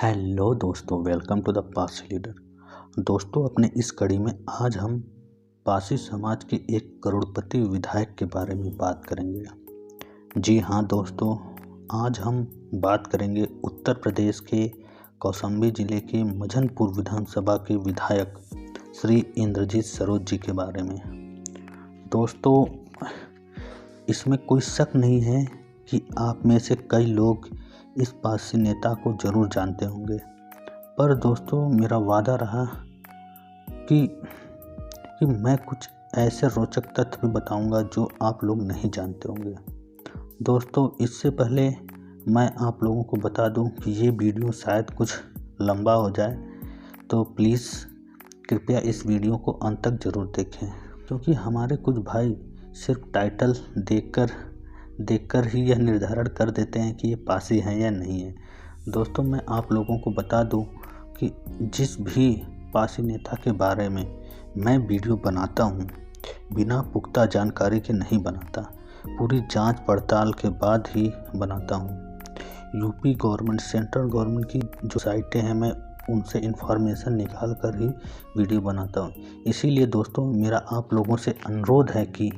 Hello दोस्तों, welcome to the Pasi leader. दोस्तों, अपने इस कड़ी में आज हम पासी समाज के एक करोड़पति विधायक के बारे में बात करेंगे। जी हाँ दोस्तों, आज हम बात करेंगे उत्तर प्रदेश के कौशाम्बी जिले के मझनपुर विधानसभा के विधायक श्री इंद्रजीत सरोज जी के बारे में। दोस्तों, इसमें कोई शक नहीं है कि आप में से कई लोग इस पासी नेता को जरूर जानते होंगे, पर दोस्तों मेरा वादा रहा कि मैं कुछ ऐसे रोचक तथ्य भी बताऊंगा जो आप लोग नहीं जानते होंगे। दोस्तों, इससे पहले मैं आप लोगों को बता दूं कि ये वीडियो शायद कुछ लंबा हो जाए, तो प्लीज़ कृपया इस वीडियो को अंत तक ज़रूर देखें, क्योंकि हमारे कुछ भाई सिर्फ टाइटल देखकर ही यह निर्धारण कर देते हैं कि ये पासी हैं या नहीं है। दोस्तों, मैं आप लोगों को बता दूं कि जिस भी पासी नेता के बारे में मैं वीडियो बनाता हूं, बिना पुख्ता जानकारी के नहीं बनाता, पूरी जांच पड़ताल के बाद ही बनाता हूं। यूपी गवर्नमेंट, सेंट्रल गवर्नमेंट की जो साइटें हैं, मैं उनसे इन्फॉर्मेशन निकाल कर ही वीडियो बनाता हूं। इसीलिए दोस्तों, मेरा आप लोगों से अनुरोध है कि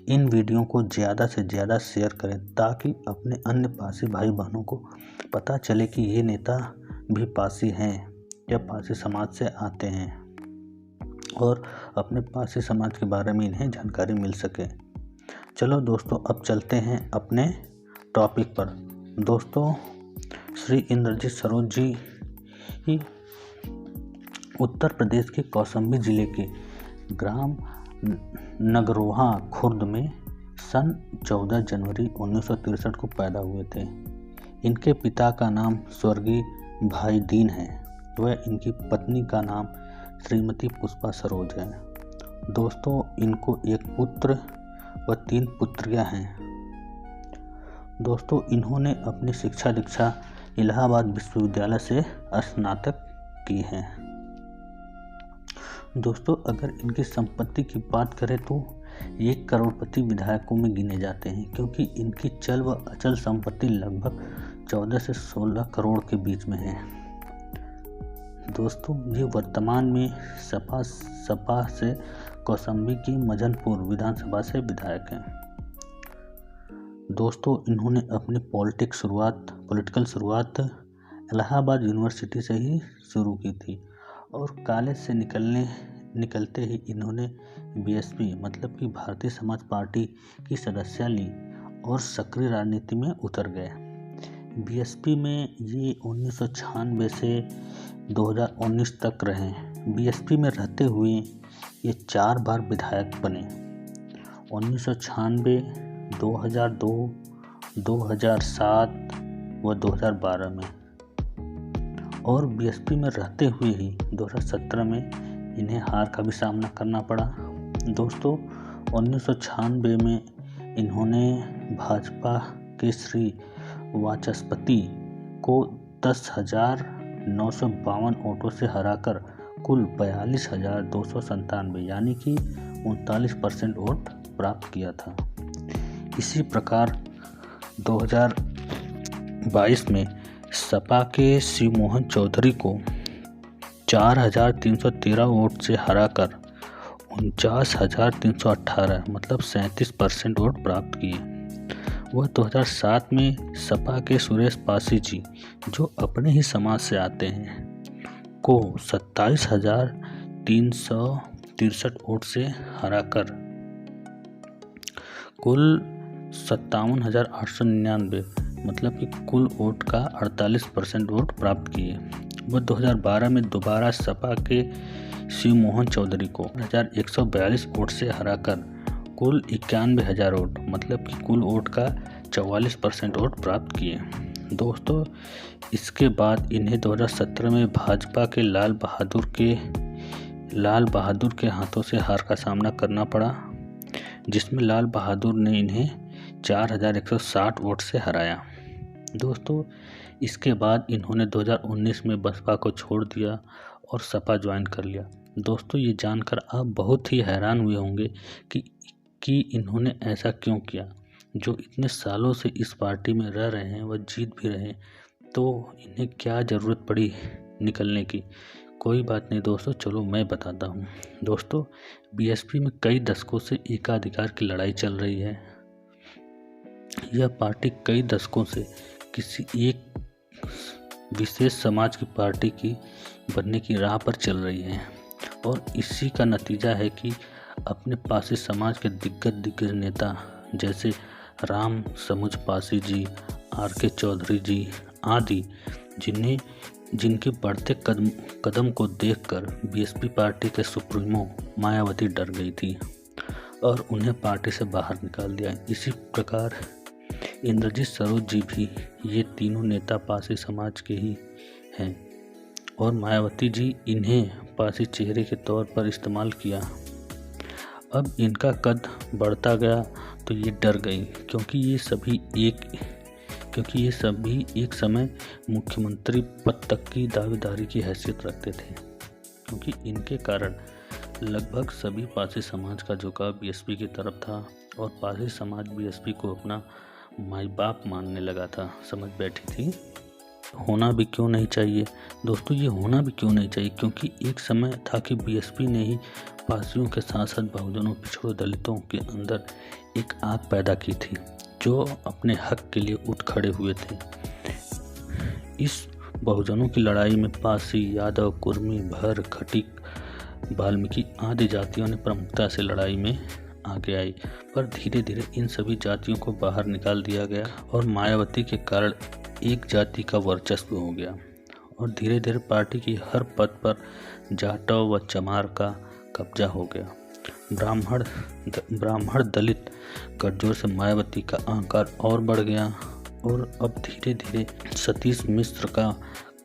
इन वीडियो को ज़्यादा से ज़्यादा शेयर करें, ताकि अपने अन्य पासी भाई बहनों को पता चले कि ये नेता भी पासी हैं या पासी समाज से आते हैं, और अपने पासी समाज के बारे में इन्हें जानकारी मिल सके। चलो दोस्तों, अब चलते हैं अपने टॉपिक पर। दोस्तों, श्री इंद्रजीत सरोज जी ही उत्तर प्रदेश के कौशाम्बी जिले के ग्राम नगरोहा खुर्द में सन 14 जनवरी 1963 को पैदा हुए थे। इनके पिता का नाम स्वर्गीय भाई दीन है व इनकी पत्नी का नाम श्रीमती पुष्पा सरोज है। दोस्तों, इनको एक पुत्र व 3 पुत्रियां हैं। दोस्तों, इन्होंने अपनी शिक्षा दीक्षा इलाहाबाद विश्वविद्यालय से स्नातक की है। दोस्तों, अगर इनकी संपत्ति की बात करें तो ये करोड़पति विधायकों में गिने जाते हैं, क्योंकि इनकी चल व अचल संपत्ति लगभग 14 से 16 करोड़ के बीच में है। दोस्तों, ये वर्तमान में सपा से कौशाम्बी की मझनपुर विधानसभा से विधायक हैं। दोस्तों, इन्होंने अपनी पॉलिटिकल शुरुआत इलाहाबाद यूनिवर्सिटी से ही शुरू की थी, और कॉलेज से निकलते ही इन्होंने बीएसपी मतलब कि भारतीय समाज पार्टी की सदस्यता ली और सक्रिय राजनीति में उतर गए। बीएसपी में ये 1996 से 2019 तक रहे। बीएसपी में रहते हुए ये 4 बार विधायक बने, 1996, 2002, 2007 व 2012 में, और बीएसपी में रहते हुए ही 2017 में इन्हें हार का भी सामना करना पड़ा। दोस्तों, 1996 में इन्होंने भाजपा के श्री वाचस्पति को 10,952 वोटों से हराकर कुल 42,297 यानी कि 39% वोट प्राप्त किया था। इसी प्रकार 2022 में सपा के शिव मोहन चौधरी को 4,313 वोट से हराकर 49,318 मतलब 37% वोट प्राप्त किए। वह 2007 में सपा के सुरेश पासी जी, जो अपने ही समाज से आते हैं, को 27,363 वोट से हराकर कुल 57,899 मतलब कि कुल वोट का 48% वोट प्राप्त किए। वह 2012 में दोबारा सपा के शिव मोहन चौधरी को 1,142 वोट से हराकर कुल 91,000 वोट मतलब कि कुल वोट का 44% वोट प्राप्त किए। दोस्तों, इसके बाद इन्हें 2017 में भाजपा के लाल बहादुर के हाथों से हार का सामना करना पड़ा, जिसमें लाल बहादुर ने इन्हें 4,160 वोट से हराया। दोस्तों, इसके बाद इन्होंने 2019 में बसपा को छोड़ दिया और सपा ज्वाइन कर लिया। दोस्तों, ये जानकर आप बहुत ही हैरान हुए होंगे कि इन्होंने ऐसा क्यों किया। जो इतने सालों से इस पार्टी में रह रहे हैं, वह जीत भी रहे हैं, तो इन्हें क्या ज़रूरत पड़ी निकलने की। कोई बात नहीं दोस्तों, चलो मैं बताता हूँ। दोस्तों, बीएसपी में कई दशकों से एकाधिकार की लड़ाई चल रही है। यह पार्टी कई दशकों से किसी एक विशेष समाज की पार्टी की बनने की राह पर चल रही है और इसी का नतीजा है कि अपने पासी समाज के दिग्गज नेता जैसे राम समुझ पासी जी, आर.के. चौधरी जी आदि जिनके बढ़ते कदम को देखकर बीएसपी पार्टी के सुप्रीमो मायावती डर गई थी और उन्हें पार्टी से बाहर निकाल दिया। इसी प्रकार इंद्रजीत सरोज जी भी, ये तीनों नेता पासी समाज के ही हैं और मायावती जी इन्हें पासी चेहरे के तौर पर इस्तेमाल किया। अब इनका कद बढ़ता गया तो ये डर गई क्योंकि ये सभी एक समय मुख्यमंत्री पद तक की दावेदारी की हैसियत रखते थे, क्योंकि इनके कारण लगभग सभी पासी समाज का झुकाव बीएसपी की तरफ था और पासी समाज बीएसपी को अपना माई बाप मानने लगा था। समझ बैठी थी। होना भी क्यों नहीं चाहिए दोस्तों, ये होना भी क्यों नहीं चाहिए, क्योंकि एक समय था कि बीएसपी ने ही पासियों के साथ साथ बहुजनों, पिछड़ों, दलितों के अंदर एक आग पैदा की थी जो अपने हक के लिए उठ खड़े हुए थे। इस बहुजनों की लड़ाई में पासी, यादव, कुर्मी, भर, खटिक, वाल्मीकि आदि जातियों ने प्रमुखता से लड़ाई में आगे आई, पर धीरे धीरे इन सभी जातियों को बाहर निकाल दिया गया और मायावती के कारण एक जाति का वर्चस्व हो गया और धीरे धीरे पार्टी की हर पद पर जाटव व चमार का कब्जा हो गया। ब्राह्मण दलित गठजोड़ से मायावती का अहंकार और बढ़ गया और अब धीरे धीरे सतीश मिश्र का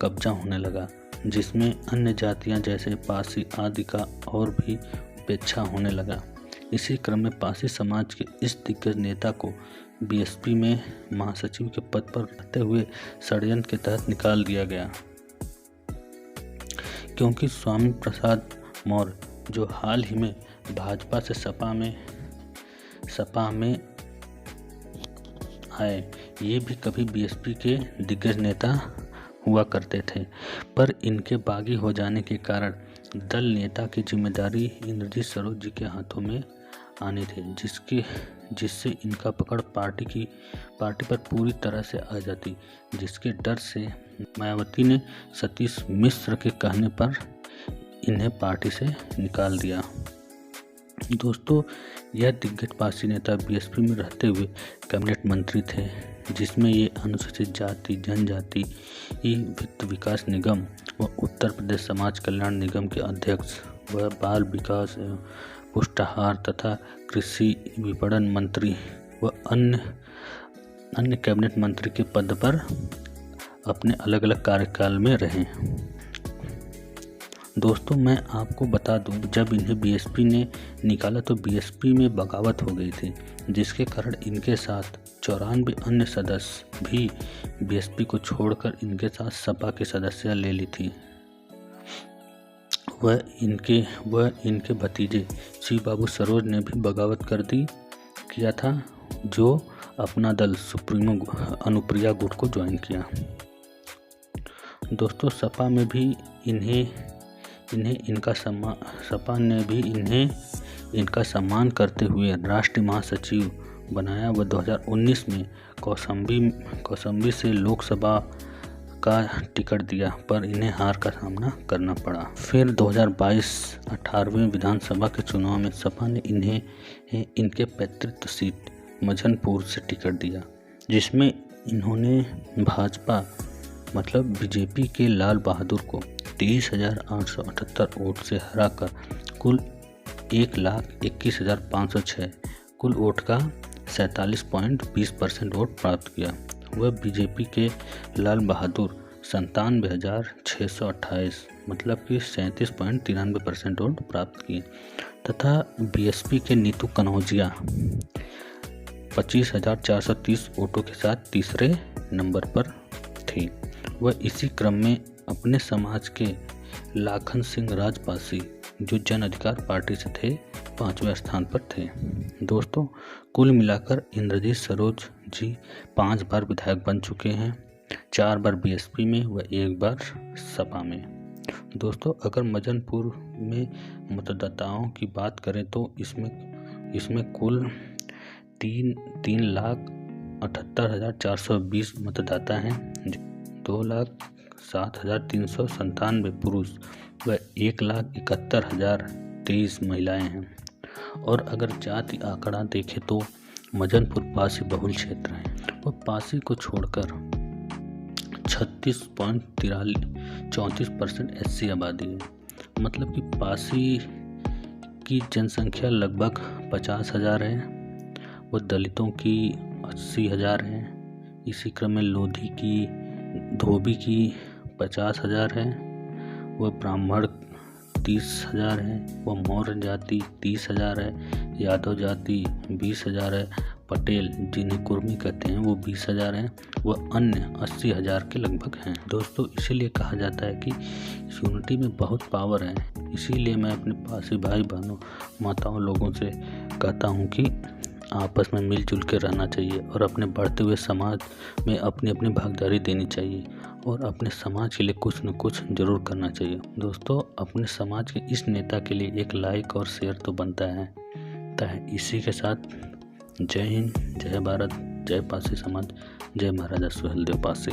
कब्जा होने लगा, जिसमें अन्य जातियां जैसे पासी आदि का और भी उपेक्षा होने लगा। इसी क्रम में पासी समाज के इस दिग्गज नेता को बीएसपी में महासचिव के पद पर रहते हुए षड्यंत्र के तहत निकाल दिया गया, क्योंकि स्वामी प्रसाद मौर्य, जो हाल ही में भाजपा से सपा में आए, ये भी कभी बीएसपी के दिग्गज नेता हुआ करते थे, पर इनके बागी हो जाने के कारण दल नेता की जिम्मेदारी इंद्रजीत सरोज जी के हाथों में आने थे, जिससे इनका पकड़ पार्टी पर पूरी तरह से आ जाती, जिसके डर से मायावती ने सतीश मिश्र के कहने पर इन्हें पार्टी से निकाल दिया। दोस्तों, यह दिग्गज पासी नेता बीएसपी में रहते हुए कैबिनेट मंत्री थे, जिसमें ये अनुसूचित जाति, जनजाति, वित्त विकास निगम व उत्तर प्रदेश समाज कल्याण निगम के अध्यक्ष व बाल विकास एवं पुष्टाहार तथा कृषि विपणन मंत्री व अन्य कैबिनेट मंत्री के पद पर अपने अलग अलग कार्यकाल में रहे। दोस्तों, मैं आपको बता दूं, जब इन्हें बीएसपी ने निकाला तो बीएसपी में बगावत हो गई थी, जिसके कारण इनके साथ 94 अन्य सदस्य भी बीएसपी को छोड़कर इनके साथ सपा की सदस्यता ले ली थी। वह इनके भतीजे शिव बाबू सरोज ने भी बगावत किया था, जो अपना दल सुप्रीमो अनुप्रिया गुट को ज्वाइन किया। दोस्तों, सपा ने भी इनका सम्मान करते हुए राष्ट्रीय महासचिव बनाया व 2019 में कौशाम्बी से लोकसभा का टिकट दिया, पर इन्हें हार का सामना करना पड़ा। फिर 2022 18वें विधानसभा के चुनाव में सपा ने इन्हें इनके पैतृक सीट मझनपुर से टिकट दिया, जिसमें इन्होंने भाजपा मतलब बीजेपी के लाल बहादुर को 23,878 वोट से हराकर कुल 1,21,506 कुल वोट का 47.20% वोट प्राप्त किया। वह बीजेपी के लाल बहादुर 97,628 मतलब कि 37.93% वोट प्राप्त किए तथा बीएसपी के नीतू कनौजिया 25,430 वोटों के साथ तीसरे नंबर पर थी। वह इसी क्रम में अपने समाज के लाखन सिंह राजपासी, जो जन अधिकार पार्टी से थे, 5वें स्थान पर थे। दोस्तों, कुल मिलाकर इंद्रजीत सरोज जी 5 बार विधायक बन चुके हैं 4 बार बीएसपी में व 1 बार सपा में। दोस्तों, अगर मजनपुर में मतदाताओं की बात करें तो इसमें कुल 3,78,420 मतदाता हैं। 2,07,397 पुरुष व 1,71,023 महिलाएं हैं। और अगर जाति आंकड़ा देखें तो मजनपुर पासी बहुल क्षेत्र है और पासी को छोड़कर 36.34% SC आबादी है। मतलब कि पासी की जनसंख्या लगभग 50,000 है, वो दलितों की 80,000 है। इसी क्रम में लोधी की, धोबी की 50,000 है, वह ब्राह्मण 30,000 है, वह मौर्य जाति 30,000 है, यादव जाति 20,000 है, पटेल जिन्हें कुर्मी कहते हैं वो 20,000 हैं, वह अन्य 80,000 के लगभग हैं। दोस्तों, इसीलिए कहा जाता है कि यूनिटी में बहुत पावर है। इसीलिए मैं अपने पासी भाई बहनों, माताओं, लोगों से कहता हूँ कि आपस में मिलजुल के रहना चाहिए और अपने बढ़ते हुए समाज में अपनी अपनी भागीदारी देनी चाहिए और अपने समाज के लिए कुछ न कुछ जरूर करना चाहिए। दोस्तों, अपने समाज के इस नेता के लिए एक लाइक और शेयर तो बनता है। इसी के साथ जय हिंद, जय भारत, जय पासी समाज, जय महाराजा सुहेलदेव पासी।